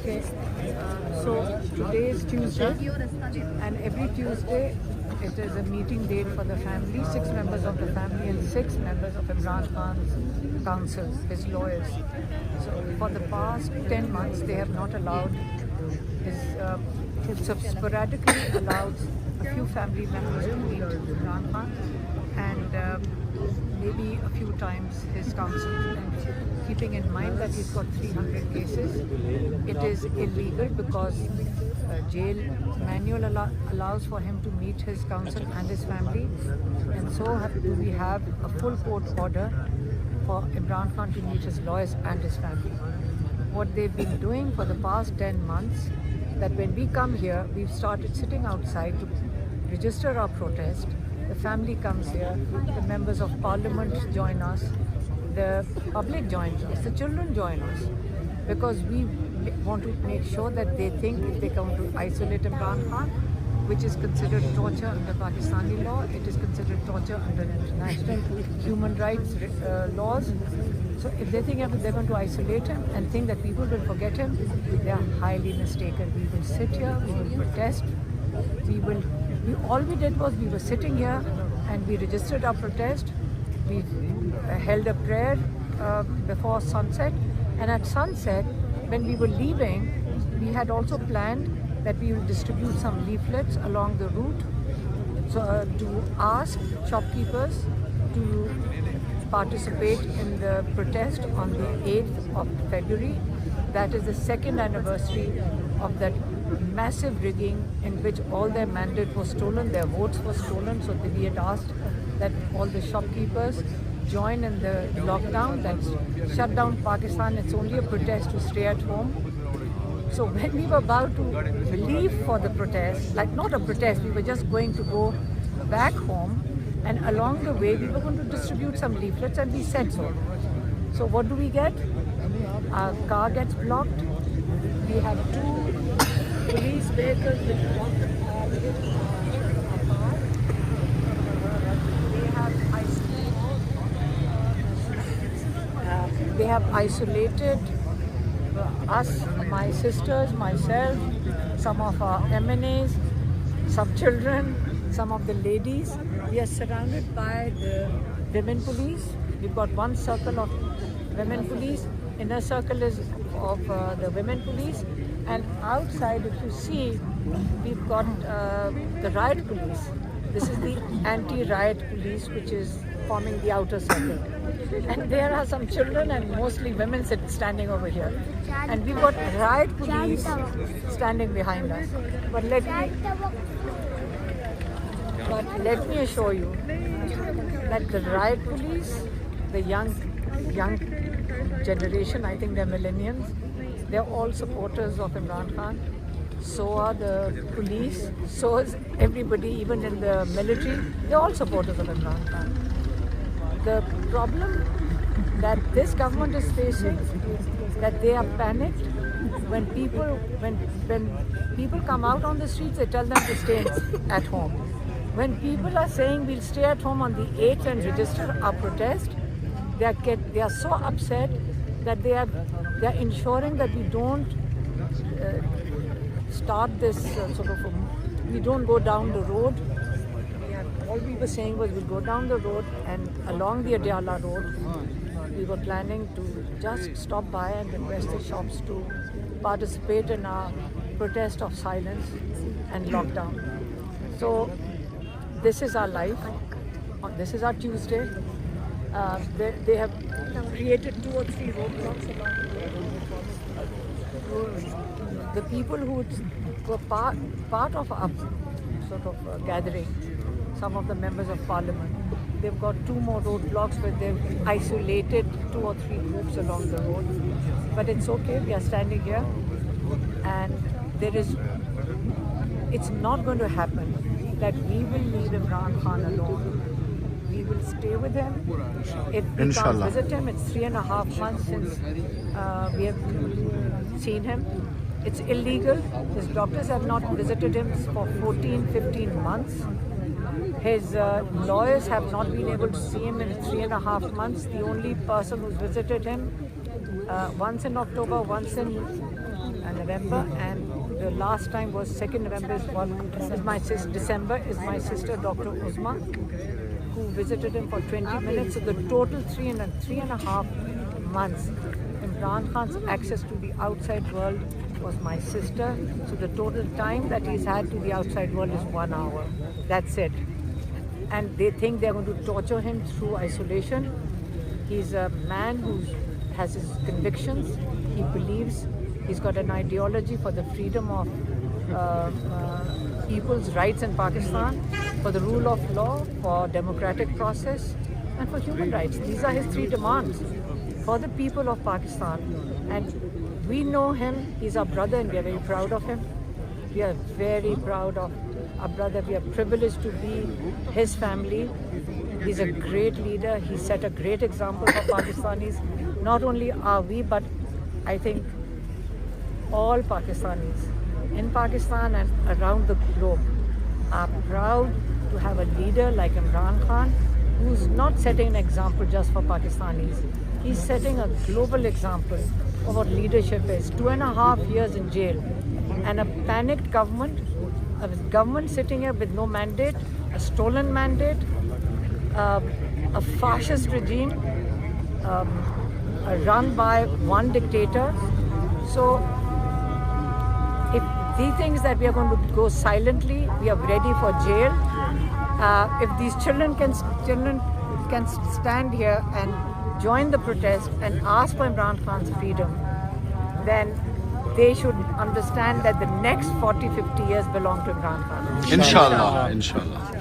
Okay, so today is Tuesday, and every Tuesday it is a meeting date for the family, 6 members of the family and 6 members of Imran Khan's counsels, his lawyers. So for the past 10 months, they have not allowed his sporadically allowed a few family members to meet Imran Khan, and maybe a few times his counsel. And keeping in mind that he's got 300 cases, it is illegal because jail manual allows for him to meet his counsel and his family, and so do we have a full court order for Imran Khan to meet his lawyers and his family. What they've been doing for the past 10 months, that when we come here, we've started sitting outside to register our protest. The family comes here, the members of parliament join us, the public joins us, the children join us, because we want to make sure that they think if they come to isolate Imran Khan, which is considered torture under Pakistani law, it is considered torture under international human rights laws. So if they think they're going to isolate him and think that people will forget him, they are highly mistaken. We will sit here, we will protest, all we did was we were sitting here and we registered our protest. We held a prayer before sunset, and at sunset, when we were leaving, we had also planned that we will distribute some leaflets along the route, so to ask shopkeepers to participate in the protest on the 8th of February. That is the second anniversary of that massive rigging in which all their mandate was stolen, their votes were stolen. So we had asked that all the shopkeepers join in the lockdown that shut down Pakistan. It's only a protest to stay at home. So when we were about to leave for the protest, like not a protest, we were just going to go back home, and along the way we were going to distribute some leaflets, and we said so. So what do we get? Our car gets blocked. We have 2 police vehicles which block our car. They have isolated us, my sisters, myself, some of our MNAs, some children, some of the ladies. We are surrounded by the women police. We've got one circle of women police, inner circle is of the women police, and outside, if you see, we've got the riot police. This is the anti-riot police, which is forming the outer circle. And there are some children and mostly women standing over here. And we've got riot police standing behind us. But let me assure you that the riot police, the young generation, I think they're millennials, they're all supporters of Imran Khan. So are the police, so is everybody, even in the military, they're all supporters of Imran Khan. The problem that this government is facing, that they are panicked when people come out on the streets, they tell them to stay at home. When people are saying we'll stay at home on the 8th and register our protest, they are so upset that they are ensuring that we don't start this we don't go down the road. All we were saying was we'll go down the road, and along the Adiala road, we were planning to just stop by and request the shops to participate in our protest of silence and lockdown. So this is our life. This is our Tuesday. They have created 2 or 3 roadblocks along the road. The people who were part of our gathering, some of the members of parliament, they've got 2 more roadblocks where they've isolated 2 or 3 groups along the road. But it's okay, we are standing here, and it's not going to happen that we will leave Imran Khan alone. We will stay with him. If we can't visit him, it's 3.5 months since we have seen him. It's illegal. His doctors have not visited him for 14-15 months. His lawyers have not been able to see him in 3.5 months. The only person who's visited him once in October, once in November, and the last time was 2nd November is my sister. December is my sister, Dr. Uzma, who visited him for 20 minutes. So the total three and a half months, Imran Khan's access to the outside world was my sister. So the total time that he's had to the outside world is 1 hour. That's it. And they think they're going to torture him through isolation. He's a man who has his convictions. He believes he's got an ideology for the freedom of people's rights in Pakistan, for the rule of law, for democratic process, and for human rights. These are his three demands for the people of Pakistan. And we know him. He's our brother, and we are very proud of him. We are very proud of our brother. We are privileged to be his family. He's a great leader. He set a great example for Pakistanis. Not only are we, but I think all Pakistanis in Pakistan and around the globe are proud to have a leader like Imran Khan, who's not setting an example just for Pakistanis. He's setting a global example of what leadership is. 2.5 years in jail and a panicked government, a government sitting here with no mandate, a stolen mandate, a fascist regime run by one dictator. So if he thinks that we are going to go silently, we are ready for jail. If these children can stand here and join the protest and ask for Imran Khan's freedom, then they should understand that the next 40-50 years belong to Imran Khan. Inshallah, inshallah.